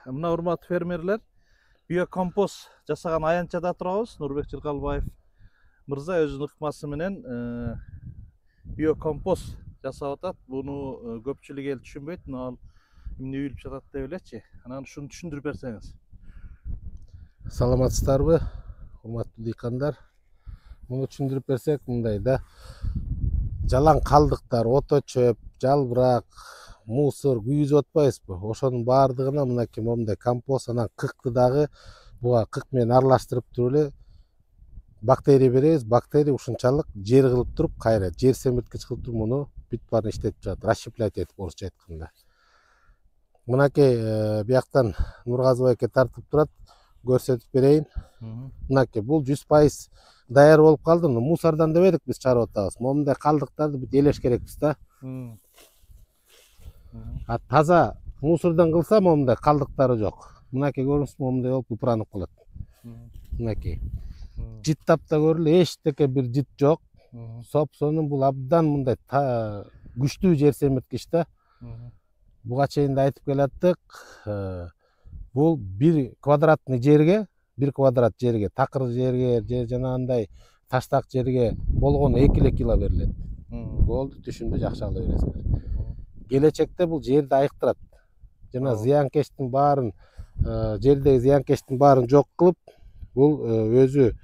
Мына урматтуу фермерлер, биокомпост жасаган аянтчада турабыз. Нурбек Жылкалбаев мырза өзүнүн ыкмасы менен биокомпост жасап атат. Буну көпчүлүк эл түшүнбөйт. Ал эмне үйүлүп жатат деп элечи. Анан ушуну түшүндүрүп берсеңиз. Саламатсыздарбы, урматтуу дыйкандар? Муну түшүндүрүп берсек, мындай да. Жалаң калдыктар, ото чөп, жалбырак, мусор күйгүзүп атпайбызбы? Ошонун баардыгына мынакей момундай компост, анан кыкты дагы буга кык менен аралаштырып туруп эле бактерия беребиз. Бактерия ушунчалык жер кылып туруп, кайра жер семирткич кылып туруп муну бүт баарын иштетип жатат, расщеплять этип орусча айтканда. Мынакей бияктан Нургазы байке тартып турат, көрсөтүп берейин. Мынакей бул 100% даяр болуп калды. Мусордон дебедик биз чыгарып атабыз. Момундай калдыктарды бүт элеш керекпиз да. Таза мусордон кылса момундай калдыктары жок. Мынакей көрүңүзбү, момундай болуп упуранып калат. Мынакей. Жит таптап көрүлү, эчтеке бир жит жок. Сопсонун бул абдан мындай күчтүү жер семирткич да. Буга чейин да айтып келаттык. Бул 1 квадратный жерге, 1 квадрат жерге, такыр жерге, же жанагындай таштак жерге болгону 2 кило берилет. Болду, түшүмдү жакшы ала бересиңер. Келечекте бул жерди айыктырат. Жана зыянкечтин баарын, жердеги зыянкечтин баарын жок кылып, бул өзү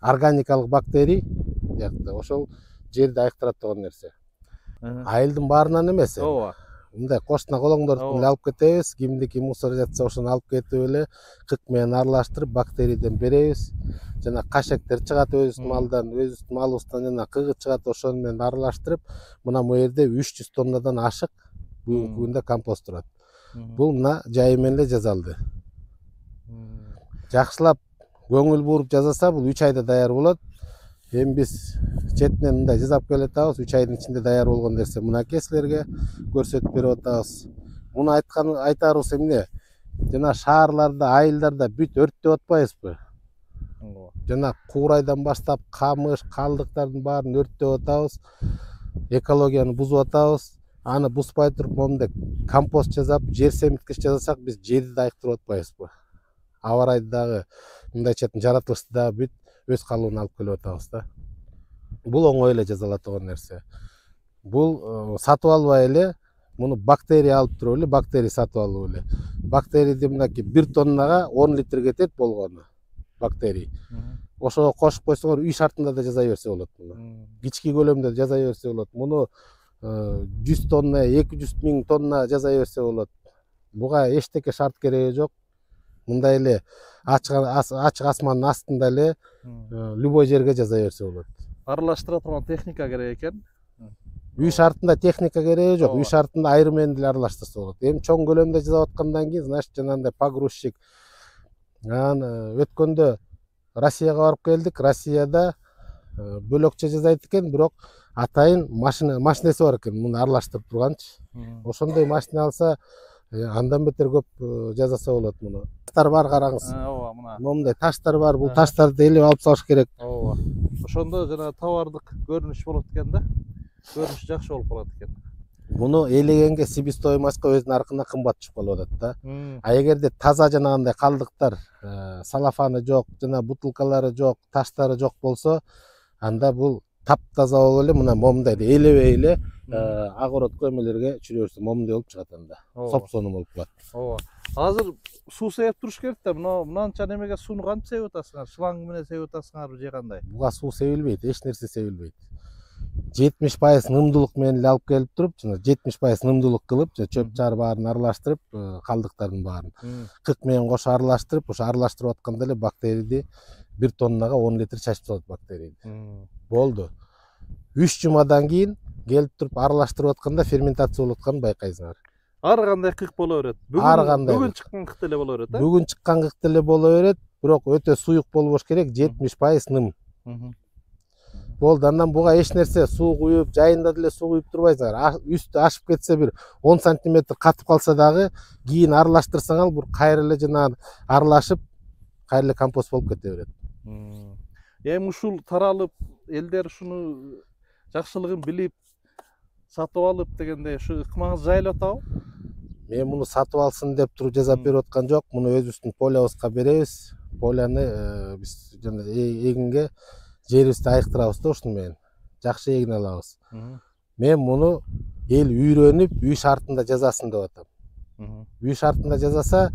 органикалык бактерий биякта, ошол жерди айыктырат деген нерсе. Айылдын баарынан эмес. Ооба. Мындай кошуна колоңдорду алып кетебиз, кимдики мусор жатса ошону алып кетип эле кык менен аралаштырып бактериядан беребиз. Жана кашектер чыгат өзүбүздүн малдан, өзүбүздүн малыбыздан жана кыгы чыгат, ошону менен аралаштырып, мына бу жерде 300 тоннадан ашык бүгүнкү күндө компост турат. Бул мына жайы менен эле жазалды. Жакшылап көңүл буруп жасаса, бул 3 айда даяр болот. Эми биз четинен мындай жасап келатабыз, 3 айдын ичинде даяр болгон нерсе мынакей силерге көрсөтүп берип атабыз. Муну айтарыбыз эмне? Жана шаарларда, айылдарда бүт өрттөп атпайбызбы? Жана куурайдан баштап камыш, калдыктардын баарын өрттөп атабыз. Экологияны бузуп атабыз. Аны бузбай туруп момундай компост жасап, жер семирткич жасасак, биз жерди да айыктырып атпайбызбы? Аба ырайды дагы, мындайча жаратылышты дагы бүт өз калыбына алып келип атабыз да. Бул оңой эле жасалат деген нерсе. Бул сатып албай эле, муну бактерия алып туруп эле, бактерия сатып алып эле. Бактерияды мынакей 1 тоннага 10 литр кетет болгону бактерий. Ошого кошуп койсоңор үй шартында да жасай берсе болот муну. Кички көлөмдө жасай берсе болот. Муну 100 тонна, 200 миң тонна жасай берсе болот. Буга эчтеке шарт кереги жок. Мындай эле ачык асмандын астында эле любой жерге жасай берсе болот. Аралаштыра турган техника керек экен. Үй шартында техника кереги жок. Үй шартында айрым менен деле аралаштырса болот. Эми чоң көлөмдө жасап аткандан кийин, значит, жанагындай погрузчик. Өткөндө Россияга барып келдик. Россияда бөлөкчө жасайт экен, бирок атайын машинеси бар экен, муну аралаштырып турганчы. Ошондой машина алса, андан бетер көп жасаса болот муну. Таштар бар, караңыз. Ооба, мына. Момундай таштар бар. Бул таштарды элеп алып салыш керек. Ооба. Ошондо жана товардык көрүнүш болот экен да. Көрүнүш жакшы болуп калат экен. Муну элегенге себестоимостька өзүнүн аркында кымбат түшүп калып атат да. А эгерде таза жанагындай калдыктар, салафаны жок, жана бутылкалары жок, таштары жок болсо, анда бул таптаза болуп эле мына момундай элебей эле огородко эмелерге чүрө берсе момундай болуп чыгат анда. Сопсону болуп калат. Ооба. Азыр суу себип туруш керек да. Мынанча немеге сууну кантип себип атасыңар? Шланг менен себип атасыңарбы же кандай? Буга суу себилбейт, эч нерсе себилбейт. 70% нымдуулук менен эле алып келип туруп, жана 70% нымдуулук кылып, чөп чаар баарын аралаштырып, калдыктардын баарын кык менен кошо аралаштырып, ошо аралаштырып атканда эле бактерияды 1 тоннага 10 литр чачып салат бактерияды. Болду. 3 жумадан кийин келип туруп аралаштырып атканда ферментация болуп атканын байкайсыңар. Ар кандай кык боло берет. Бүгүн чыккан кык деле боло берет, Бүгүн чыккан кык деле боло берет, бирок өтө суюк болбош керек, 70% ным. Болду, андан буга эч нерсе суу куюп, жайында деле суу куюп турбайсыңар. Үстү ашып кетсе, бир 10 сантиметр катып калса дагы, кийин аралаштырсаңар, бул кайра эле жана аралашып, кайра эле компост болуп кете берет. Эми ушул таралып, элдер ушуну жакшылыгын билип, сатып алып дегендей, ушу ыкмаңыз жайылып атабы? Мен муну сатып алсын деп туруп жасап берип аткан жок. Муну өзүбүздүн полябызга беребиз. Поляны биз жана эгинге жерибизди айыктырабыз да ушуну менен. Жакшы эгин алабыз. Мен муну эл үйрөнүп, үй шартында жасасын деп атам. Үй шартында жасаса,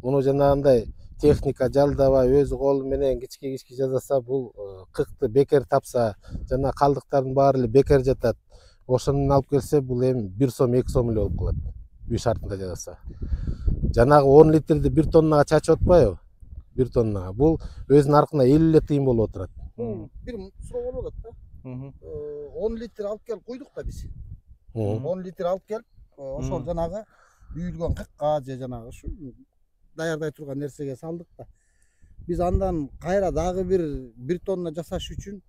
муну жанагындай техника жалдабай, өзү колу менен кички жасаса, бул кыкты бекер тапса, жана калдыктардын баары эле бекер жатат. Ошону алып келсе, бул эми 1 сом, 2 сом эле болуп калат. Үй шартында жасаса. Жанагы 10 литрди 1 тоннага чачып атпайбы? 1 тоннага. Бул өзүнүн аркына 50 эле тыйын болуп отурат. Бир суроо болуп атат да. 10 литр алып келип куйдук да биз. 10 литр алып келип, ошол жанагы үйүлгөн кыкка же жанагы ушу даярдай турган нерсеге салдык да. Биз андан кайра дагы 1 тонна жасаш үчүн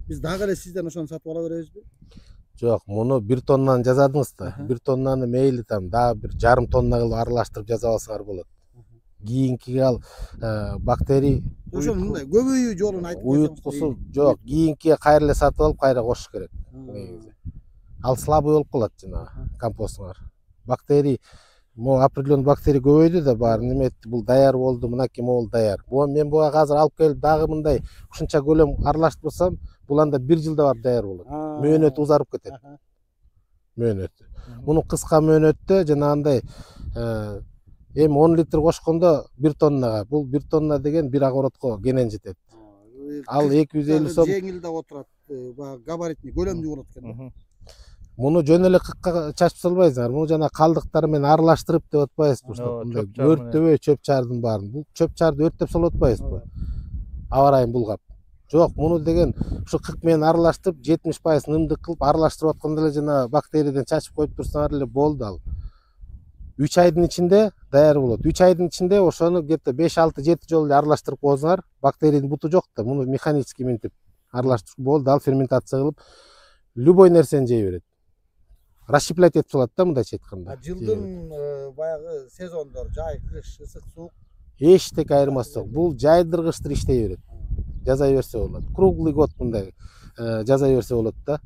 биз дагы эле сизден ошону сатып ала беребизби? Жок, муну 1 тоннаны жасадыңыз да. 1 тоннаны мейли дагы 1,5 тонна кылып аралаштырып жасап алсаңар болот. Кийинкиге ал бактерий Ошону мындай көбөйүү жолун айтып уюткусу жок. Кийинкиге кайра эле сатып алып, кайра кошуш керек. Ал слабый болуп калат жанагы компостуңар. Бактерий, могу определенный бактерий көбөйдү да баары неметти, бул даяр болду, мынакей могул даяр. Мен буга азыр алып келип дагы мындай ушунча көлөм аралаштырсам, бул анда 1 жылда барып даяр болот. Мөөнөтү узарып кетет. Мөөнөтү. Муну кыска мөөнөттө жанагындай эми 10 литр кошкондо 1 тоннага, бул 1 тонна деген 1 огородко кенен жетет. Ал 250 сом. Жеңил да отурат, баягы габаритный көлөмдүү болот экен. Муну жөн эле кыкка чачып салбайсыңар. Муну жана калдыктар менен аралаштырып деп атпайсызбы? Мындай өрттөбөй чөп чаардын баарын. Бул чөп чаарды өрттөп салып атпайсызбы? Аба ырайын булгап. Жок, муну деген ушу кык менен аралаштырып 70% нымдык кылып аралаштырып атканда эле жана бактериядан чачып коюп турсаңар эле болду ал. 3 айдын ичинде даяр болот. 3 айдын ичинде ошону где-то 5-6-7 жолу эле аралаштырып койсоңар, бактериянын буту жок да, муну механически минтип аралаштырып болду, ал ферментация кылып любой нерсени жей берет. Расщеплять этип салат да, мындайча айтканда. Жылдын баягы сезондор, жай, кыш, ысык, суук эчтеке айырмасы жок. Бул жайдыргычтыр иштей берет. Жаза берсе болот. Круглый год мындай жаза берсе болот да.